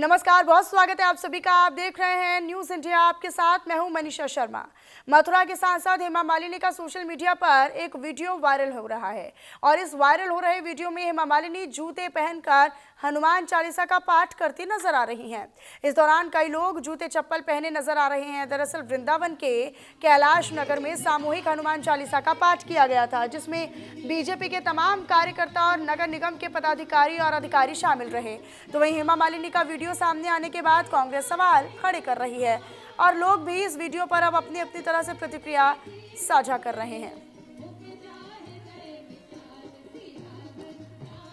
नमस्कार, बहुत स्वागत है आप सभी का। आप देख रहे हैं न्यूज़ इंडिया, आपके साथ मैं हूं मनीषा शर्मा। मथुरा के सांसद हेमा मालिनी का सोशल मीडिया पर एक वीडियो वायरल हो रहा है और इस वायरल हो रहे वीडियो में हेमा मालिनी जूते पहनकर हनुमान चालीसा का पाठ करती नजर आ रही हैं। इस दौरान कई लोग जूते चप्पल पहने नजर आ रहे हैं। दरअसल वृंदावन के कैलाश नगर में सामूहिक हनुमान चालीसा का पाठ किया गया था, जिसमें बीजेपी के तमाम कार्यकर्ता और नगर निगम के पदाधिकारी और अधिकारी शामिल रहे। तो वहीं हेमा मालिनी का वीडियो सामने आने के बाद कांग्रेस सवाल खड़े कर रही है और लोग भी इस वीडियो पर अब अपनी अपनी तरह से प्रतिक्रिया साझा कर रहे हैं।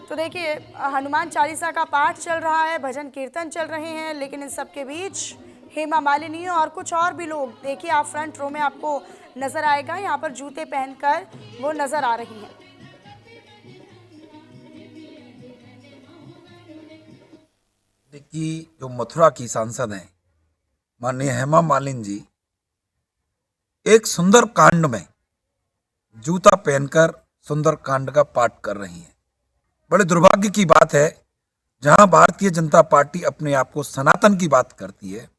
तो देखिए, हनुमान चालीसा का पाठ चल रहा है, भजन कीर्तन चल रहे हैं, लेकिन इन सब के बीच हेमा मालिनी और कुछ और भी लोग, देखिए आप फ्रंट रो में आपको नजर आएगा, यहाँ पर जूते पहनकर वो नजर आ रही हैं। कि जो मथुरा की सांसद हैं माननीय हेमा मालिनी जी एक सुंदर कांड में जूता पहनकर सुंदर कांड का पाठ कर रही हैं। बड़े दुर्भाग्य की बात है, जहां भारतीय जनता पार्टी अपने आप को सनातन की बात करती है,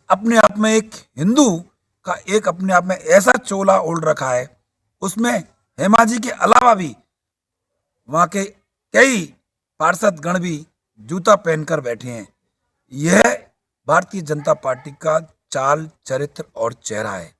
अपने आप में एक हिंदू का एक अपने आप में ऐसा चोला ओढ़ रखा है, उसमें हेमा जी के अलावा भी वहां के कई पार्षद गण भी जूता पहनकर बैठे हैं। यह भारतीय जनता पार्टी का चाल, चरित्र और चेहरा है।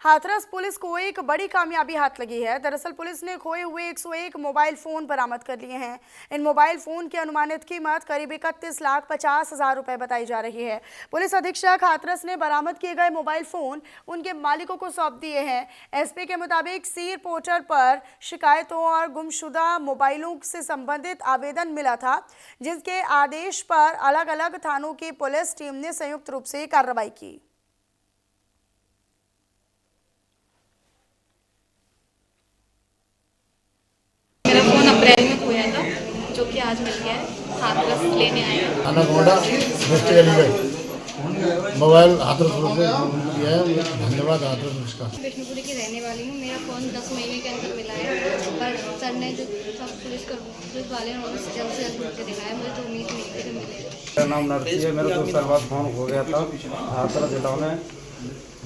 हाथरस पुलिस को एक बड़ी कामयाबी हाथ लगी है। दरअसल पुलिस ने खोए हुए 101 मोबाइल फोन बरामद कर लिए हैं। इन मोबाइल फोन की अनुमानित कीमत करीब 31,50,000 रुपए बताई जा रही है। पुलिस अधीक्षक हाथरस ने बरामद किए गए मोबाइल फोन उनके मालिकों को सौंप दिए हैं। एसपी के मुताबिक सीर पोर्टल पर शिकायतों और गुमशुदा मोबाइलों से संबंधित आवेदन मिला था, जिसके आदेश पर अलग अलग थानों की पुलिस टीम ने संयुक्त रूप से कार्रवाई की। मेरा फ़ोन अप्रैल में खोया था, जो कि आज मिल गया है। हाथरस लेने आए हैं। Anaconda district elevate mobile Hathras police ने किया है। धन्यवाद हाथरस पुलिस का। विष्णुपुरी की रहने वाली हूँ। मेरा फ़ोन 10 महीने के अंदर मिला है, पर सर ने जो सब पुलिस वाले हैं उन्होंने जल्द से जल्द मिल के दिखाया। मुझे तो उम्मीद नहीं थी कि मिलेगा। मेरा नाम नरसी है। मेरा 2 साल बाद फ़ोन खो गया था हाथरस जिला में।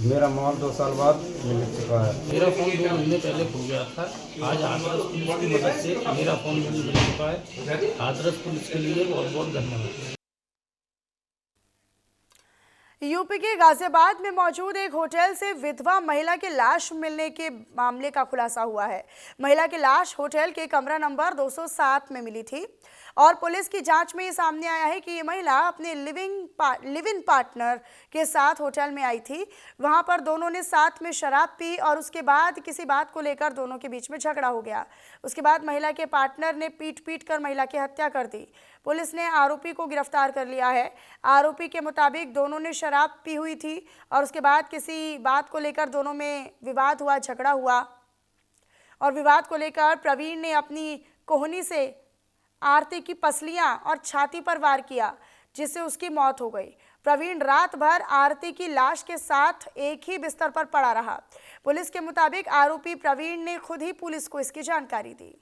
मेरा मोबाइल 2 साल बाद मिल चुका है। मेरा फ़ोन 2 महीने पहले खो गया था। आज हाथरस पुलिस की मदद से मेरा फ़ोन मुझे मिल चुका है। हाथरस पुलिस के लिए बहुत बहुत धन्यवाद। यूपी के गाजियाबाद में मौजूद एक होटल से विधवा महिला की लाश मिलने के मामले का खुलासा हुआ है। महिला की लाश होटल के कमरा नंबर 207 में मिली थी और पुलिस की जांच में ये सामने आया है कि ये महिला अपने लिव इन पार्टनर के साथ होटल में आई थी। वहां पर दोनों ने साथ में शराब पी और उसके बाद किसी बात को लेकर दोनों के बीच में झगड़ा हो गया। उसके बाद महिला के पार्टनर ने पीट कर महिला की हत्या कर दी। पुलिस ने आरोपी को गिरफ्तार कर लिया है। आरोपी के मुताबिक दोनों ने शराब पी हुई थी और उसके बाद किसी बात को लेकर दोनों में विवाद हुआ, झगड़ा हुआ और विवाद को लेकर प्रवीण ने अपनी कोहनी से आरती की पसलियां और छाती पर वार किया, जिससे उसकी मौत हो गई। प्रवीण रात भर आरती की लाश के साथ एक ही बिस्तर पर पड़ा रहा। पुलिस के मुताबिक आरोपी प्रवीण ने खुद ही पुलिस को इसकी जानकारी दी।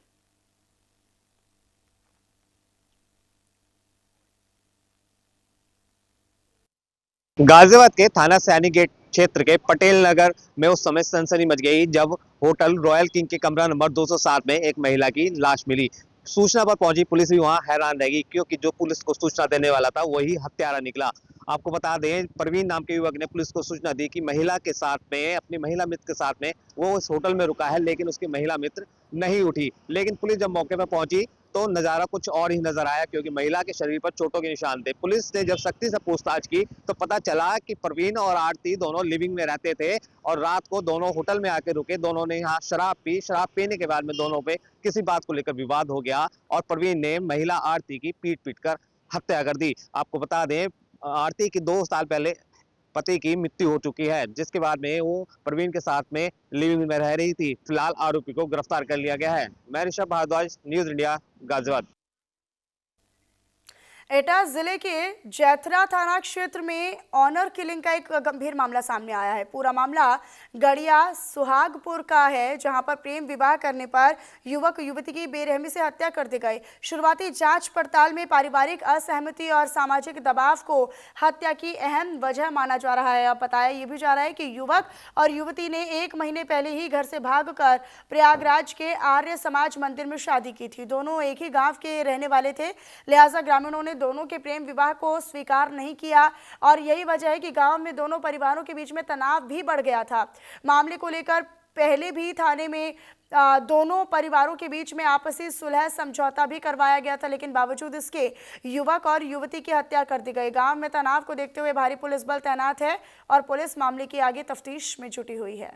गाजियाबाद के थाना सैनी गेट क्षेत्र के पटेल नगर में उस समय सनसनी मच गई जब होटल रॉयल किंग के कमरा नंबर 207 में एक महिला की लाश मिली। सूचना पर पहुंची पुलिस भी वहां हैरान रह गई, क्योंकि जो पुलिस को सूचना देने वाला था वही हत्यारा निकला। आपको बता दें, प्रवीण नाम के युवक ने पुलिस को सूचना दी कि महिला के साथ में, अपनी महिला मित्र के साथ में वो उस होटल में रुका है, लेकिन उसकी महिला मित्र नहीं उठी। लेकिन पुलिस जब मौके पर पहुंची तो नजारा कुछ और ही नजर आया, क्योंकि महिला के शरीर पर चोटों के निशान थे। पुलिस ने जब सख्ती से पूछताछ की तो पता चला कि प्रवीण और आरती दोनों लिविंग में रहते थे और रात को दोनों होटल में आके रुके। दोनों ने यहाँ शराब पी। शराब पीने के बाद में दोनों पे किसी बात को लेकर विवाद हो गया और प्रवीण ने महिला आरती की पीट कर हत्या कर दी। आपको बता दें, आरती की 2 साल पहले पति की मृत्यु हो चुकी है, जिसके बाद में वो प्रवीण के साथ में लिविंग में रह रही थी। फिलहाल आरोपी को गिरफ्तार कर लिया गया है। मैं ऋषभ भारद्वाज, न्यूज़ इंडिया, गाजियाबाद। एटा जिले के जैथरा थाना क्षेत्र में ऑनर किलिंग का एक गंभीर मामला सामने आया है। पूरा मामला गड़िया सुहागपुर का है, जहां पर प्रेम विवाह करने पर युवक युवती की बेरहमी से हत्या कर दी गई। शुरुआती जांच पड़ताल में पारिवारिक असहमति और सामाजिक दबाव को हत्या की अहम वजह माना जा रहा है। अब बताया ये भी जा रहा है कि युवक और युवती ने 1 महीने पहले ही घर से भागकर प्रयागराज के आर्य समाज मंदिर में शादी की थी। दोनों एक ही गाँव के रहने वाले थे, लिहाजा ग्रामीणों ने दोनों के प्रेम विवाह को स्वीकार नहीं किया और यही वजह है कि गांव में दोनों परिवारों के बीच में तनाव भी बढ़ गया था। मामले को लेकर पहले भी थाने में दोनों परिवारों के बीच में आपसी सुलह समझौता भी करवाया गया था, लेकिन बावजूद इसके युवक और युवती की हत्या कर दी गई। गांव में तनाव को देखते हुए भारी पुलिस बल तैनात है और पुलिस मामले की आगे तफ्तीश में जुटी हुई है।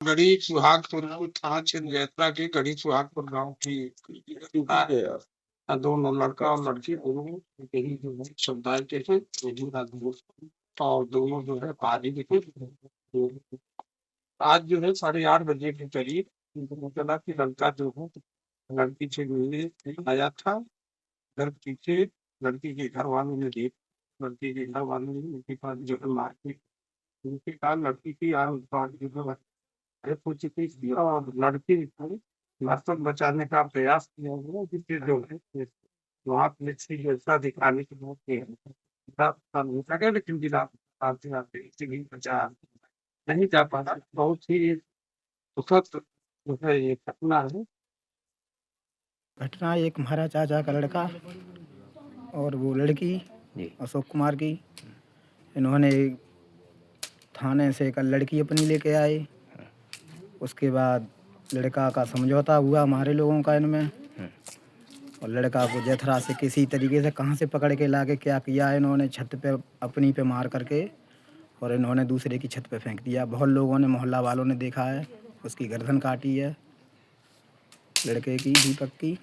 गढ़ी सुहागपुर थाना क्षेत्र जैतरा के गढ़ी सुहागपुर गांव की दोनों लड़का और लड़की दोनों यही जो है समुदाय के हैं और दोनों जो है पारी के। आज जो है 8:30 बजे के करीब चला कि लड़का जो है लड़की से मिलने आया था। घर पीछे लड़की के घर वालों ने देख लड़की के घर वालों ने उनके पास जो है मारपीट उनके कारण लड़की की पूछी थी और लड़की वास्तव बचाने का प्रयास किया हुआ, जिससे जो है वहाँ पुलिस की व्यवस्था दिखाने की बहुत लेकिन जिला बचा नहीं जा पाता। बहुत ही दुखद जो है ये घटना है। घटना एक हमारा चाचा का लड़का और वो लड़की अशोक कुमार की, इन्होंने थाने से कल लड़की अपनी लेके आए। उसके बाद लड़का का समझौता हुआ हमारे लोगों का इनमें, और लड़का को जैथरा से किसी तरीके से कहाँ से पकड़ के लाके क्या किया इन्होंने, छत पे अपनी पे मार करके और इन्होंने दूसरे की छत पे फेंक दिया। बहुत लोगों ने, मोहल्ला वालों ने देखा है, उसकी गर्दन काटी है लड़के की, दीपक की।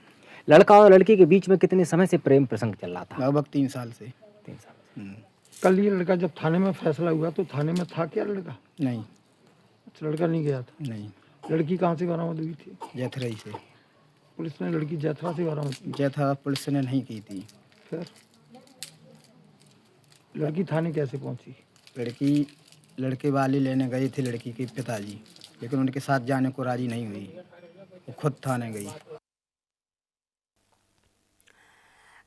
लड़का और लड़की के बीच में कितने समय से प्रेम प्रसंग चल रहा था? लगभग 3 साल से। 3 साल। कल ये लड़का जब थाने में फैसला हुआ तो थाने में था क्या लड़का? नहीं, लड़का नहीं गया था। नहीं। लड़की कहाँ से बरामद हुई थी? जैथरा ही से। पुलिस ने लड़की जैथरा से बरामद की? जैथरा पुलिस ने नहीं की थी। फिर लड़की थाने कैसे पहुंची? लड़की लड़के वाले लेने गए थे लड़की के पिताजी, लेकिन उनके साथ जाने को राजी नहीं हुई, वो खुद थाने गई।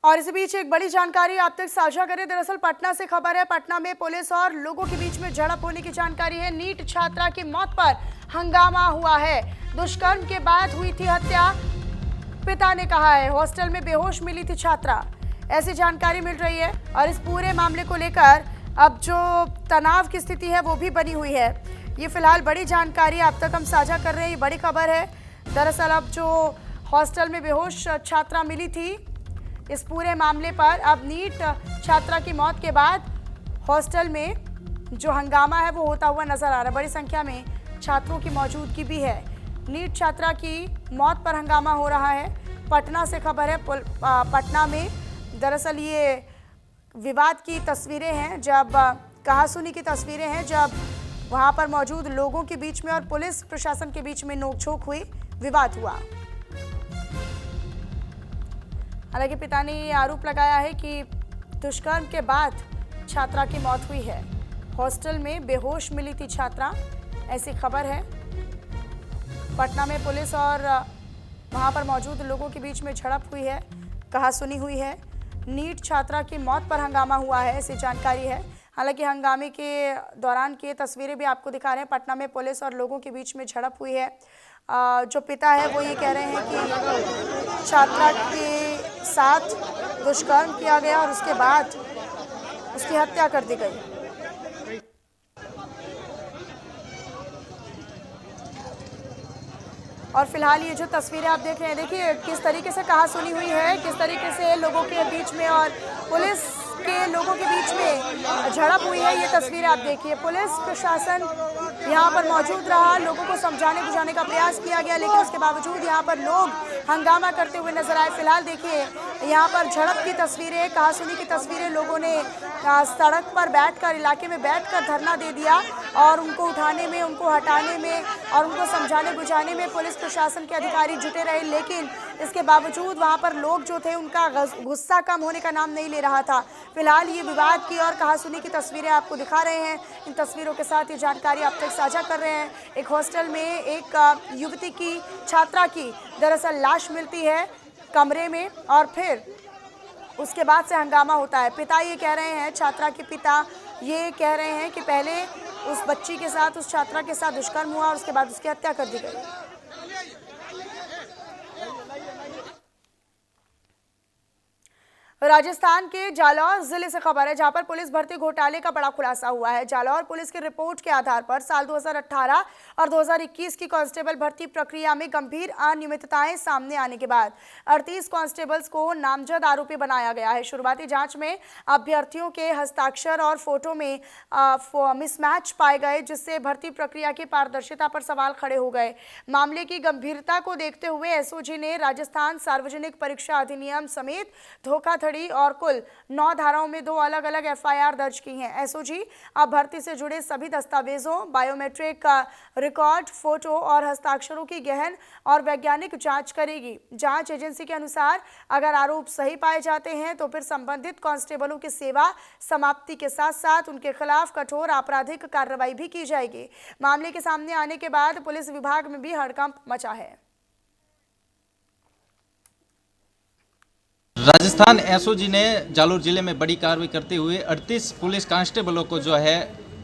और इसी बीच एक बड़ी जानकारी आप तक साझा करें। दरअसल पटना से खबर है, पटना में पुलिस और लोगों के बीच में झड़प होने की जानकारी है। नीट छात्रा की मौत पर हंगामा हुआ है। दुष्कर्म के बाद हुई थी हत्या, पिता ने कहा है। हॉस्टल में बेहोश मिली थी छात्रा, ऐसी जानकारी मिल रही है। और इस पूरे मामले को लेकर अब जो तनाव की स्थिति है वो भी बनी हुई है। ये फिलहाल बड़ी जानकारी आप तक हम साझा कर रहे हैं, ये बड़ी खबर है। दरअसल अब जो हॉस्टल में बेहोश छात्रा मिली थी, इस पूरे मामले पर अब नीट छात्रा की मौत के बाद हॉस्टल में जो हंगामा है वो होता हुआ नजर आ रहा है। बड़ी संख्या में छात्रों की मौजूदगी भी है। नीट छात्रा की मौत पर हंगामा हो रहा है। पटना से खबर है, पटना में दरअसल ये विवाद की तस्वीरें हैं, जब कहासुनी की तस्वीरें हैं, जब वहां पर मौजूद लोगों के बीच में और पुलिस प्रशासन के बीच में नोकझोंक हुई, विवाद हुआ। हालांकि पिता ने ये आरोप लगाया है कि दुष्कर्म के बाद छात्रा की मौत हुई है। हॉस्टल में बेहोश मिली थी छात्रा, ऐसी खबर है। पटना में पुलिस और वहां पर मौजूद लोगों के बीच में झड़प हुई है, कहासुनी हुई है। नीट छात्रा की मौत पर हंगामा हुआ है, ऐसी जानकारी है। हालांकि हंगामे के दौरान की तस्वीरें भी आपको दिखा रहे हैं। पटना में पुलिस और लोगों के बीच में झड़प हुई है। जो पिता है वो ये कह रहे हैं कि छात्रा के साथ दुष्कर्म किया गया और उसके बाद उसकी हत्या कर दी गई। और फिलहाल ये जो तस्वीरें आप देख रहे हैं, देखिए किस तरीके से कहासुनी हुई है, किस तरीके से लोगों के बीच में और पुलिस के लोगों के बीच में झड़प हुई है। ये तस्वीरें आप देखिए, पुलिस प्रशासन यहाँ पर मौजूद रहा, लोगों को समझाने बुझाने का प्रयास किया गया, लेकिन उसके बावजूद यहाँ पर लोग हंगामा करते हुए नजर आए। फिलहाल देखिए यहाँ पर झड़प की तस्वीरें, कहासुनी की तस्वीरें, लोगों ने सड़क पर बैठकर, इलाके में बैठकर धरना दे दिया और उनको उठाने में, उनको हटाने में और उनको समझाने बुझाने में पुलिस प्रशासन के अधिकारी जुटे रहे, लेकिन इसके बावजूद वहाँ पर लोग जो थे उनका गुस्सा कम होने का नाम नहीं ले रहा था। फिलहाल ये विवाद की और कहासुनी की तस्वीरें आपको दिखा रहे हैं। इन तस्वीरों के साथ ये जानकारी आप तक साझा कर रहे हैं। एक हॉस्टल में एक युवती की, छात्रा की दरअसल लाश मिलती है कमरे में और फिर उसके बाद से हंगामा होता है। पिता ये कह रहे हैं, छात्रा के पिता ये कह रहे हैं कि पहले उस बच्ची के साथ, उस छात्रा के साथ दुष्कर्म हुआ और उसके बाद उसकी हत्या कर दी गई। राजस्थान के जालौर जिले से खबर है, जहां पर पुलिस भर्ती घोटाले का बड़ा खुलासा हुआ है। जालौर पुलिस की रिपोर्ट के आधार पर साल 2018 और 2021 की कांस्टेबल भर्ती प्रक्रिया में गंभीर अनियमितताएं सामने आने के बाद 38 कांस्टेबल्स को नामजद आरोपी बनाया गया है। शुरुआती जांच में अभ्यर्थियों के हस्ताक्षर और फोटो में मिसमैच पाए गए, जिससे भर्ती प्रक्रिया की पारदर्शिता पर सवाल खड़े हो गए। मामले की गंभीरता को देखते हुए एसओजी ने राजस्थान सार्वजनिक परीक्षा अधिनियम समेत धोखाधड़ी और कुल 9 धाराओं में 2 अलग अलग एफआईआर दर्ज की हैं। एसओजी अब भर्ती से जुड़े सभी दस्तावेजों, बायोमेट्रिक रिकॉर्ड, फोटो और हस्ताक्षरों की गहन और वैज्ञानिक जांच करेगी। जांच एजेंसी के अनुसार अगर आरोप सही पाए जाते हैं तो फिर संबंधित कांस्टेबलों की सेवा समाप्ति के साथ साथ उनके खिलाफ कठोर आपराधिक कार्रवाई भी की जाएगी। मामले के सामने आने के बाद पुलिस विभाग में भी हड़कंप मचा है। राजस्थान एसओजी ने जालोर जिले में बड़ी कार्रवाई करते हुए 38 पुलिस कांस्टेबलों को जो है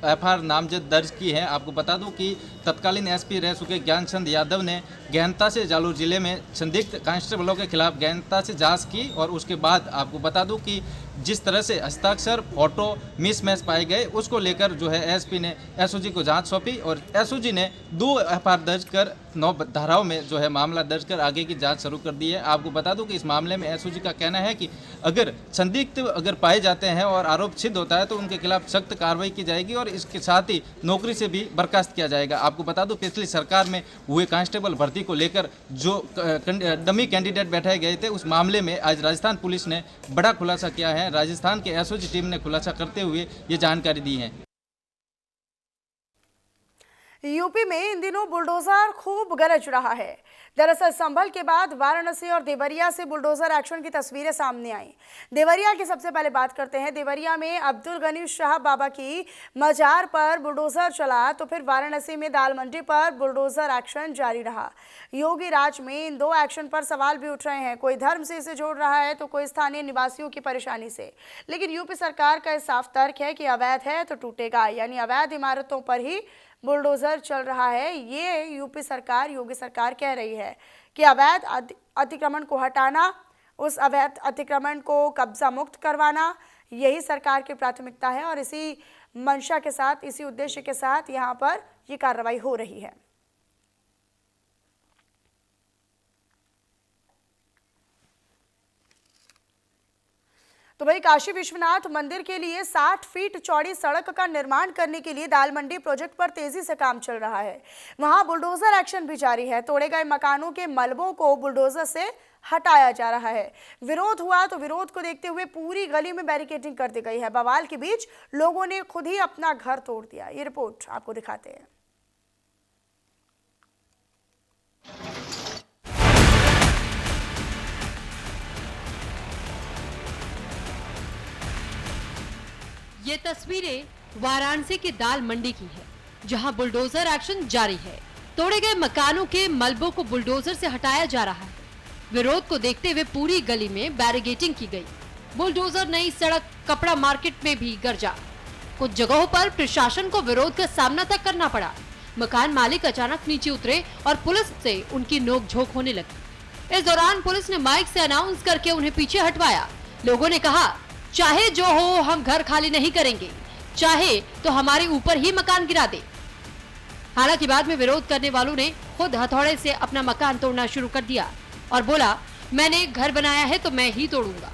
एफआईआर नामजद दर्ज की है। आपको बता दूं कि तत्कालीन एसपी रह चुके ज्ञानचंद यादव ने गहनता से जालोर जिले में संदिग्ध कांस्टेबलों के खिलाफ गहनता से जांच की और उसके बाद आपको बता दूं कि जिस तरह से हस्ताक्षर, फोटो मिसमैच पाए गए, उसको लेकर जो है एसपी ने एसओजी को जांच सौंपी और एसओजी ने 2 एफआईआर दर्ज कर 9 धाराओं में जो है मामला दर्ज कर आगे की जांच शुरू कर दी है। आपको बता दूं कि इस मामले में एसओजी का कहना है कि अगर संदिग्ध अगर पाए जाते हैं और आरोप सिद्ध होता है तो उनके खिलाफ सख्त कार्रवाई की जाएगी और इसके साथ ही नौकरी से भी बर्खास्त किया जाएगा। आपको बता दूं पिछली सरकार में हुए कांस्टेबल भर्ती को लेकर जो डमी कैंडिडेट बैठाए गए थे, उस मामले में आज राजस्थान पुलिस ने बड़ा खुलासा किया है। राजस्थान के एसओजी टीम ने खुलासा करते हुए ये जानकारी दी है। यूपी में इन दिनों बुलडोजर खूब गरज रहा है। दरअसल संभल के बाद वाराणसी और देवरिया से बुलडोजर एक्शन की तस्वीरें सामने आई। देवरिया की सबसे पहले बात करते हैं। देवरिया में अब्दुल गनी शाह बाबा की मजार पर बुलडोजर चला, तो फिर वाराणसी में दाल मंडी पर बुलडोजर एक्शन जारी रहा। योगी राज में इन 2 एक्शन पर सवाल भी उठ रहे हैं। कोई धर्म से इसे जोड़ रहा है तो कोई स्थानीय निवासियों की परेशानी से। लेकिन यूपी सरकार का साफ तर्क है कि अवैध है तो टूटेगा, यानी अवैध इमारतों पर ही बुलडोजर चल रहा है। ये यूपी सरकार, योगी सरकार कह रही है कि अवैध अतिक्रमण को हटाना, उस अवैध अतिक्रमण को कब्जा मुक्त करवाना, यही सरकार की प्राथमिकता है और इसी मंशा के साथ, इसी उद्देश्य के साथ यहाँ पर ये कार्रवाई हो रही है। तो भाई काशी विश्वनाथ मंदिर के लिए 60 फीट चौड़ी सड़क का निर्माण करने के लिए दाल मंडी प्रोजेक्ट पर तेजी से काम चल रहा है। वहां बुलडोजर एक्शन भी जारी है। तोड़े गए मकानों के मलबों को बुलडोजर से हटाया जा रहा है। विरोध हुआ तो विरोध को देखते हुए पूरी गली में बैरिकेडिंग कर दी गई है। बवाल के बीच लोगों ने खुद ही अपना घर तोड़ दिया। ये रिपोर्ट आपको दिखाते हैं। ये तस्वीरें वाराणसी की दाल मंडी की है, जहां बुलडोजर एक्शन जारी है। तोड़े गए मकानों के मलबों को बुलडोजर से हटाया जा रहा है। विरोध को देखते हुए पूरी गली में बैरिकेडिंग की गई। बुलडोजर नई सड़क कपड़ा मार्केट में भी गरजा। कुछ जगहों पर प्रशासन को विरोध का सामना तक करना पड़ा। मकान मालिक अचानक नीचे उतरे और पुलिस से उनकी नोकझोंक होने लगी। इस दौरान पुलिस ने माइक से अनाउंस करके उन्हें पीछे हटवाया। लोगों ने कहा, चाहे जो हो हम घर खाली नहीं करेंगे, चाहे तो हमारे ऊपर ही मकान गिरा दे। हालांकि बाद में विरोध करने वालों ने खुद हथौड़े से अपना मकान तोड़ना शुरू कर दिया और बोला, मैंने घर बनाया है तो मैं ही तोड़ूंगा।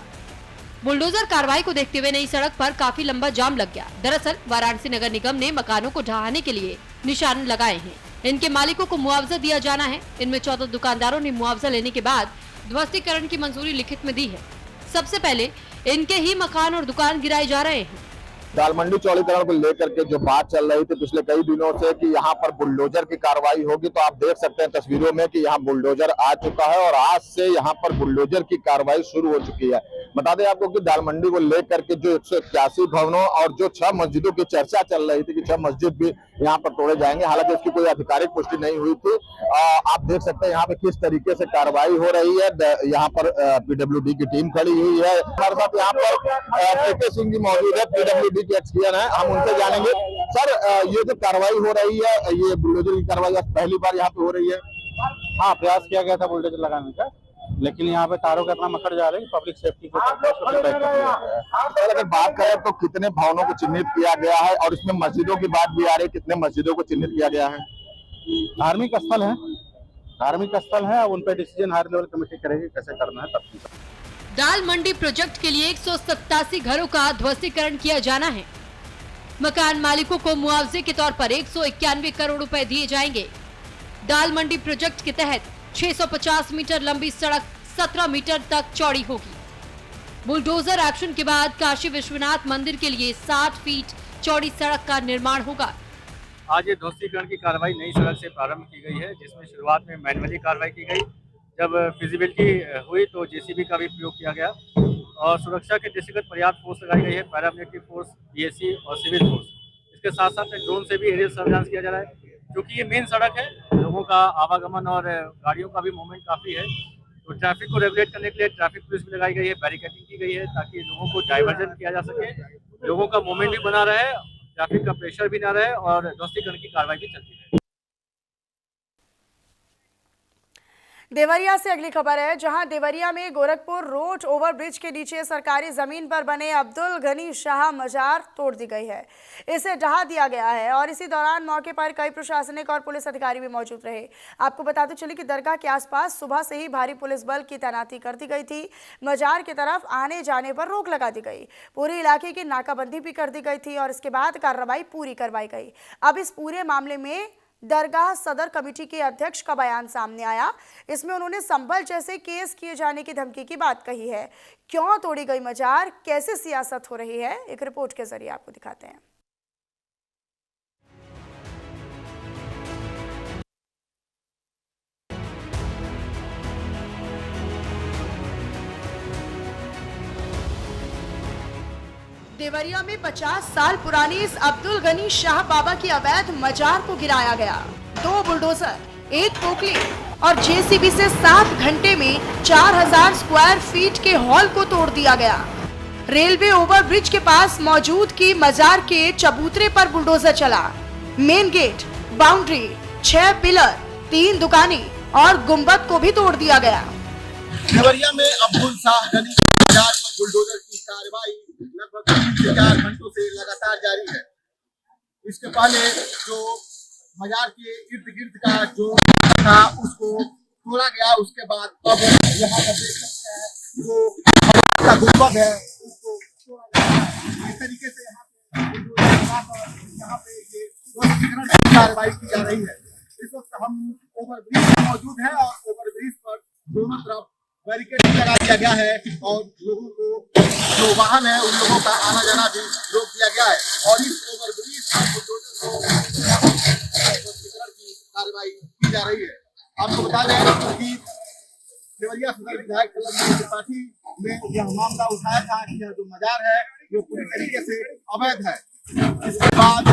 बुलडोजर कार्रवाई को देखते हुए नई सड़क पर काफी लंबा जाम लग गया। दरअसल वाराणसी नगर निगम ने मकानों को ढहाने के लिए निशान लगाए हैं। इनके मालिकों को मुआवजा दिया जाना है। इनमें 14 दुकानदारों ने मुआवजा लेने के बाद ध्वस्तीकरण की मंजूरी लिखित में दी है। सबसे पहले इनके ही मकान और दुकान गिराए जा रहे हैं। दाल मंडी चौड़ीकरण को लेकर के जो बात चल रही थी पिछले कई दिनों से कि यहाँ पर बुलडोजर की कार्रवाई होगी, तो आप देख सकते हैं तस्वीरों में कि यहाँ बुलडोजर आ चुका है और आज से यहाँ पर बुलडोजर की कार्रवाई शुरू हो चुकी है। बता दें आपको कि दाल मंडी को लेकर के जो 181 भवनों और जो 6 मस्जिदों की चर्चा चल रही थी कि 6 मस्जिद भी यहाँ पर तोड़े जाएंगे, हालांकि इसकी कोई आधिकारिक पुष्टि नहीं हुई थी। आप देख सकते हैं यहाँ पे किस तरीके से कार्रवाई हो रही है। यहाँ पर पीडब्ल्यूडी की टीम खड़ी हुई है। हमारे साथ यहाँ पर के सिंह जी मौजूद है, पीडब्ल्यूडी के एक्सपीएन है, हम उनसे जानेंगे। सर, ये जो कार्रवाई हो रही है, ये बुलडोजर की कार्रवाई पहली बार यहाँ पे हो रही है? हाँ, प्रयास किया गया था बुलडोजर लगाने का, लेकिन यहाँ पे तारों का इतना मकड़ जा रही है, पब्लिक सेफ्टी को अगर बात करें तो कितने भवनों को चिन्हित किया गया है और इसमें मस्जिदों की बात भी आ रही है, कितने मस्जिदों को चिन्हित किया गया है? धार्मिक स्थल है। अब उन पर डिसीजन हायर लेवल कमेटी करेगी कैसे करना है तब। दाल मंडी प्रोजेक्ट के लिए 187 घरों का ध्वस्तीकरण किया जाना है। मकान मालिकों को मुआवजे के तौर पर 191 करोड़ रुपए दिए जाएंगे। दाल मंडी प्रोजेक्ट के तहत 650 मीटर लंबी सड़क 17 मीटर तक चौड़ी होगी। बुलडोजर एक्शन के बाद काशी विश्वनाथ मंदिर के लिए 60 फीट चौड़ी सड़क का निर्माण होगा। आज ये ध्वस्तीकरण की कार्रवाई नई सड़क से प्रारंभ की गई है, जिसमें शुरुआत में मैनुअली कार्रवाई की गई। जब फिजिबिलिटी हुई तो जेसीबी का भी प्रयोग किया गया और सुरक्षा के दृष्टिगत पर्याप्त फोर्स लगाई गई है, पैरामिलिट्री फोर्स, बीएससी और सिविल फोर्स। इसके साथ साथ ड्रोन से भी एरियल सर्वेलेंस किया जा रहा है। क्योंकि ये मेन सड़क है, लोगों का आवागमन और गाड़ियों का भी मूवमेंट काफ़ी है, तो ट्रैफिक को रेगुलेट करने के लिए ट्रैफिक पुलिस भी लगाई गई है, बैरिकेडिंग की गई है ताकि लोगों को डाइवर्जन किया जा सके, लोगों का मूवमेंट भी बना रहे, ट्रैफिक का प्रेशर भी ना रहे और ध्वस्तीकरण की कार्रवाई भी चलती रहे। देवरिया से अगली खबर है, जहां देवरिया में गोरखपुर रोड ओवरब्रिज के नीचे सरकारी जमीन पर बने अब्दुल गनी शाह मजार तोड़ दी गई है। इसे ढहा दिया गया है और इसी दौरान मौके पर कई प्रशासनिक और पुलिस अधिकारी भी मौजूद रहे। आपको बताते चले कि दरगाह के आसपास सुबह से ही भारी पुलिस बल की तैनाती कर दी गई थी। मजार की तरफ आने जाने पर रोक लगा दी गई। पूरे इलाके की नाकाबंदी भी कर दी गई थी और इसके बाद कार्रवाई पूरी करवाई गई। अब इस पूरे मामले में दरगाह सदर कमेटी के अध्यक्ष का बयान सामने आया। इसमें उन्होंने संभल जैसे केस किए जाने की धमकी की बात कही है। क्यों तोड़ी गई मजार, कैसे सियासत हो रही है, एक रिपोर्ट के जरिए आपको दिखाते हैं। देवरिया में 50 साल पुरानी इस अब्दुल गनी शाह बाबा की अवैध मजार को गिराया गया। 2 बुलडोजर, 1 पोकली और जेसीबी से 7 घंटे में 4000 स्क्वायर फीट के हॉल को तोड़ दिया गया। रेलवे ओवरब्रिज के पास मौजूद की मजार के चबूतरे पर बुलडोजर चला। मेन गेट, बाउंड्री, 6 पिलर, 3 दुकानें और गुंबद को भी तोड़ दिया गया। देवरिया में अब्दुल शाह गनी मजार पर बुलडोजर की कार्रवाई लगभग 4 घंटों से लगातार जारी है। इसके पहले जो मजार के इर्द गिर्द का जो था उसको तोड़ा गया। उसके बाद अब यहाँ पर देख सकते हैं जो का गुंबद है उसको तोड़ा गया। इस तरीके से यहाँ पे ये ध्वस्तीकरण की कार्रवाई की जा रही है। इस वक्त हम ओवरब्रिज पर मौजूद है और ओवरब्रिज पर दोनों तरफ बैरिकेड लगा दिया गया है और लोगों को जो वाहन है उन लोगों का आना जाना भी रोक दिया गया है और इस ओवरब्रिज पर की कार्रवाई की जा रही है। आपको बता दें कि देवरिया सदर विधायक त्रिपाठी ने यह मामला उठाया था कि यह जो मजार है वो पूरी तरीके से अवैध है। इसके बाद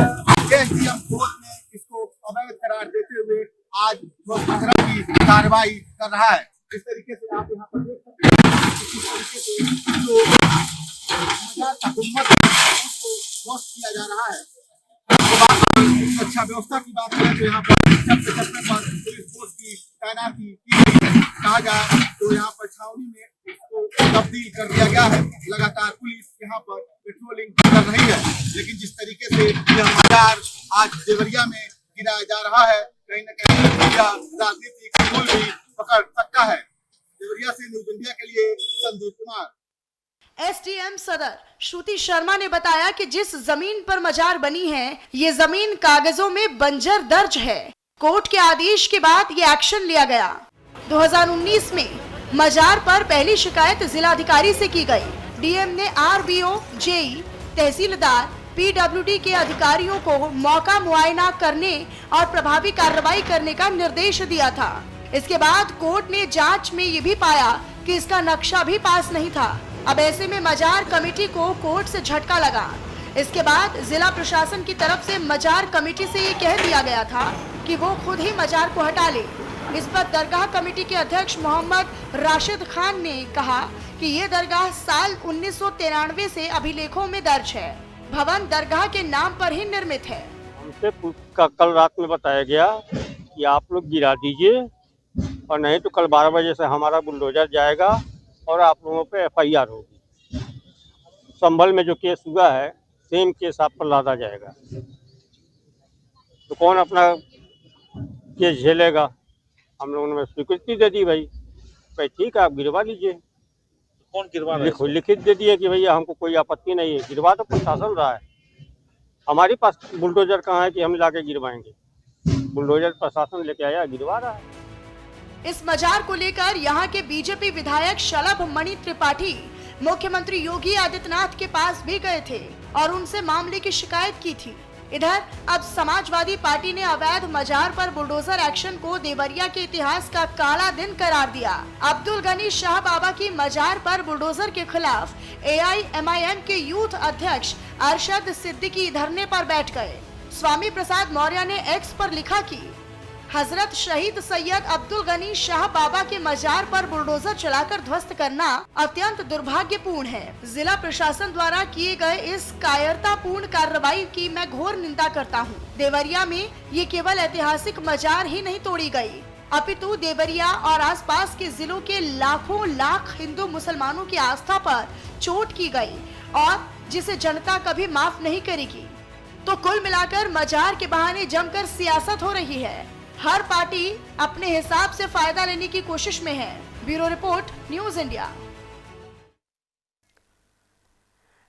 एसडीएम कोर्ट ने इसको अवैध करार देते हुए आज ध्वस्तीकरण की कार्रवाई कर रहा है। इस तरीके से आप यहाँ पर देख सकते हैं किस तरीके से जो मजार का गुंबद उसको ध्वस्त किया जा रहा है। सुरक्षा व्यवस्था की बात करें तो यहाँ पर पुलिस फोर्स की तैनाती की गई है। कहा जाए तो यहाँ पर छावनी में इसको तब्दील कर दिया गया है। लगातार पुलिस यहाँ पर पेट्रोलिंग कर रही है, लेकिन जिस तरीके से यह मजार आज देवरिया में गिराया जा रहा है, कहीं न कहीं यह राजनीतिक मूल भी पकड़ सकता है। देवरिया से न्यूज इंडिया के लिए संदीप कुमार। एसडीएम सदर श्रुति शर्मा ने बताया कि जिस जमीन पर मजार बनी है, ये जमीन कागजों में बंजर दर्ज है। कोर्ट के आदेश के बाद ये एक्शन लिया गया। 2019 में मजार पर पहली शिकायत जिलाधिकारी से की गई। डीएम ने आरबीओ, जेई, तहसीलदार, पीडब्ल्यूडी के अधिकारियों को मौका मुआयना करने और प्रभावी कार्रवाई करने का निर्देश दिया था। इसके बाद कोर्ट ने जांच में ये भी पाया कि इसका नक्शा भी पास नहीं था। अब ऐसे में मजार कमेटी को कोर्ट से झटका लगा। इसके बाद जिला प्रशासन की तरफ से मजार कमेटी से ये कह दिया गया था कि वो खुद ही मजार को हटा ले। इस पर दरगाह कमेटी के अध्यक्ष मोहम्मद राशिद खान ने कहा कि ये दरगाह साल 1993 से अभिलेखों में दर्ज है। भवन दरगाह के नाम पर ही निर्मित है। हमसे कल रात में बताया गया कि आप लोग गिरा दीजिए और नहीं तो कल 12 बजे से हमारा बुलडोजर जाएगा और आप लोगों पे एफआईआर होगी। संभल में जो केस हुआ है सेम केस आप पर लादा जाएगा, तो कौन अपना केस झेलेगा। हम लोगों ने स्वीकृति दे दी भाई ठीक है आप गिरवा लीजिए। कौन गिरवा रहा है? लिखित दे दिए कि भैया हमको कोई आपत्ति नहीं है। गिरवा तो प्रशासन रहा है, हमारे पास बुलडोजर कहाँ है कि हम लाके गिरवाएंगे। बुलडोजर प्रशासन लेके आया, गिरवा रहा है। इस मजार को लेकर यहाँ के बीजेपी विधायक शलभ मणि त्रिपाठी मुख्यमंत्री योगी आदित्यनाथ के पास भी गए थे और उनसे मामले की शिकायत की थी। इधर अब समाजवादी पार्टी ने अवैध मजार पर बुलडोजर एक्शन को देवरिया के इतिहास का काला दिन करार दिया। अब्दुल गनी शाह बाबा की मजार पर बुलडोजर के खिलाफ AIMIM के यूथ अध्यक्ष अरशद सिद्दीकी धरने पर बैठ गए। स्वामी प्रसाद मौर्य ने एक्स पर लिखा कि हजरत शहीद सैयद अब्दुल गनी शाह बाबा के मजार पर बुलडोजर चलाकर ध्वस्त करना अत्यंत दुर्भाग्यपूर्ण है। जिला प्रशासन द्वारा किए गए इस कायरतापूर्ण कार्रवाई की मैं घोर निंदा करता हूँ। देवरिया में ये केवल ऐतिहासिक मजार ही नहीं तोड़ी गई, अपितु देवरिया और आसपास के जिलों के लाखों लाख हिंदू मुसलमानों की आस्था पर चोट की गई और जिसे जनता कभी माफ नहीं करेगी। तो कुल मिलाकर मजार के बहाने जमकर सियासत हो रही है। हर पार्टी अपने हिसाब से फायदा लेने की कोशिश में है। Bureau report, news India.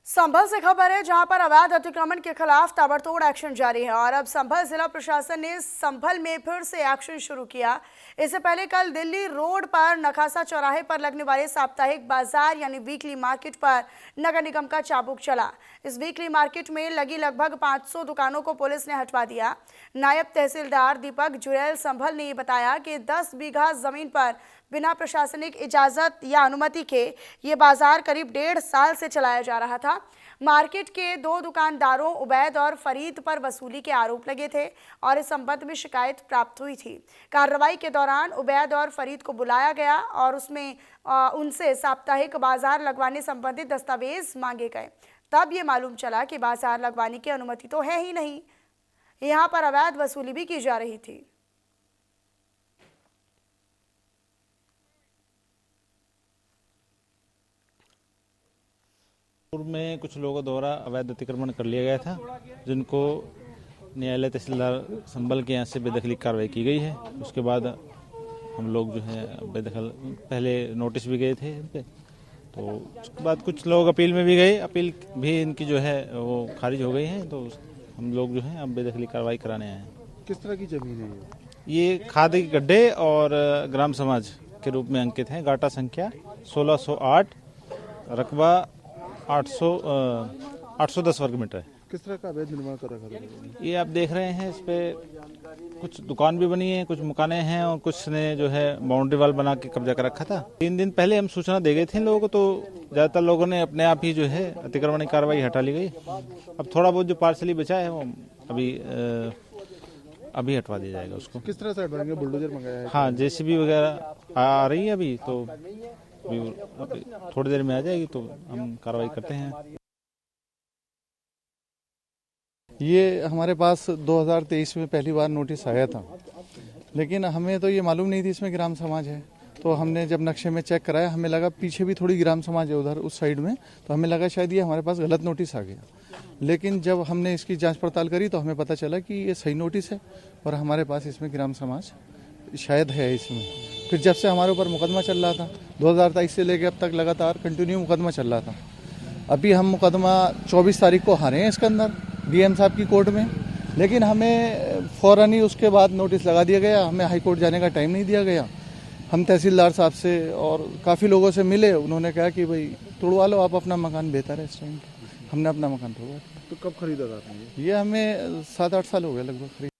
Sambhal से खबर है, जहां पर अवैध अतिक्रमण के खिलाफ ताबड़तोड़ एक्शन जारी है और अब संभल जिला प्रशासन ने संभल में फिर से एक्शन शुरू किया। इससे पहले कल दिल्ली रोड पर नखासा चौराहे पर लगने वाले साप्ताहिक बाजार यानी वीकली मार्केट पर नगर निगम का चाबुक चला। इस वीकली मार्केट में लगी लगभग 500 दुकानों को पुलिस ने हटवा दिया। नायब तहसीलदार दीपक जुरैल संभल ने बताया कि 10 बीघा जमीन पर बिना प्रशासनिक इजाजत या अनुमति के ये बाजार करीब 1.5 साल से चलाया जा रहा था। मार्केट के 2 दुकानदारों उबैद और फरीद पर वसूली के आरोप लगे थे और इस संबंध में शिकायत प्राप्त हुई थी। कार्रवाई के दौरान उबैद और फरीद को बुलाया गया और उनसे साप्ताहिक बाजार लगवाने संबंधी दस्तावेज मांगे गए। तब ये मालूम चला कि बाजार लगवाने की अनुमति तो है ही नहीं, यहाँ पर अवैध वसूली भी की जा रही थी। पूर्व में कुछ लोगों द्वारा अवैध अतिक्रमण कर लिया गया था, जिनको न्यायालय तहसीलदार संभल के यहाँ से बेदखली कार्रवाई की गई है। उसके बाद हम लोग जो है बेदखल, पहले नोटिस भी गए थे इन पे, तो उसके बाद कुछ लोग अपील में भी गए, अपील भी इनकी जो है वो खारिज हो गई है। तो हम लोग जो है अब बेदखली कार्रवाई कराने आए हैं। किस तरह की जमीन है ये खाद के गड्ढे और ग्राम समाज के रूप में अंकित हैं। गाटा संख्या 1608, रकबा 810 वर्ग मीटर है। किस तरह का अवैध निर्माण कर रखा था? ये आप देख रहे हैं, इस पे कुछ दुकान भी बनी है, कुछ मकानें हैं और कुछ ने जो है बाउंड्री वाल बना के कब्जा कर रखा था। 3 दिन पहले हम सूचना दे गए थे लोगों को, तो ज्यादातर लोगों ने अपने आप ही जो है अतिक्रमण की कार्रवाई हटा ली गई। अब थोड़ा बहुत जो पार्सली बचा है वो अभी हटवा दिया जाएगा उसको। किस तरह से हटवाएंगे? बुलडोजर मंगाया है? हाँ, JCB वगैरह आ रही है अभी, तो अभी थोड़ी देर में आ जाएगी तो हम कार्रवाई करते हैं। ये हमारे पास 2023 में पहली बार नोटिस आया था, लेकिन हमें तो ये मालूम नहीं थी इसमें ग्राम समाज है। तो हमने जब नक्शे में चेक कराया, हमें लगा पीछे भी थोड़ी ग्राम समाज है उधर उस साइड में, तो हमें लगा शायद ये हमारे पास गलत नोटिस आ गया। लेकिन जब हमने इसकी जांच पड़ताल करी तो हमें पता चला कि ये सही नोटिस है और हमारे पास इसमें ग्राम समाज शायद है इसमें। फिर जब से हमारे ऊपर मुकदमा चल रहा था 2023 से लेकर अब तक लगातार कंटिन्यू मुकदमा चल रहा था, अभी हम मुकदमा 24 तारीख को हारे हैं इसके अंदर डीएम साहब की कोर्ट में, लेकिन हमें फ़ौरन ही उसके बाद नोटिस लगा दिया गया, हमें हाई कोर्ट जाने का टाइम नहीं दिया गया। हम तहसीलदार साहब से और काफ़ी लोगों से मिले, उन्होंने कहा कि भाई तोड़वा लो आप अपना मकान, बेहतर है इस टाइम। हमने अपना मकान तोड़वा। तो कब खरीदा था आपने? ये हमें 7-8 साल हो गए लगभग खरीद।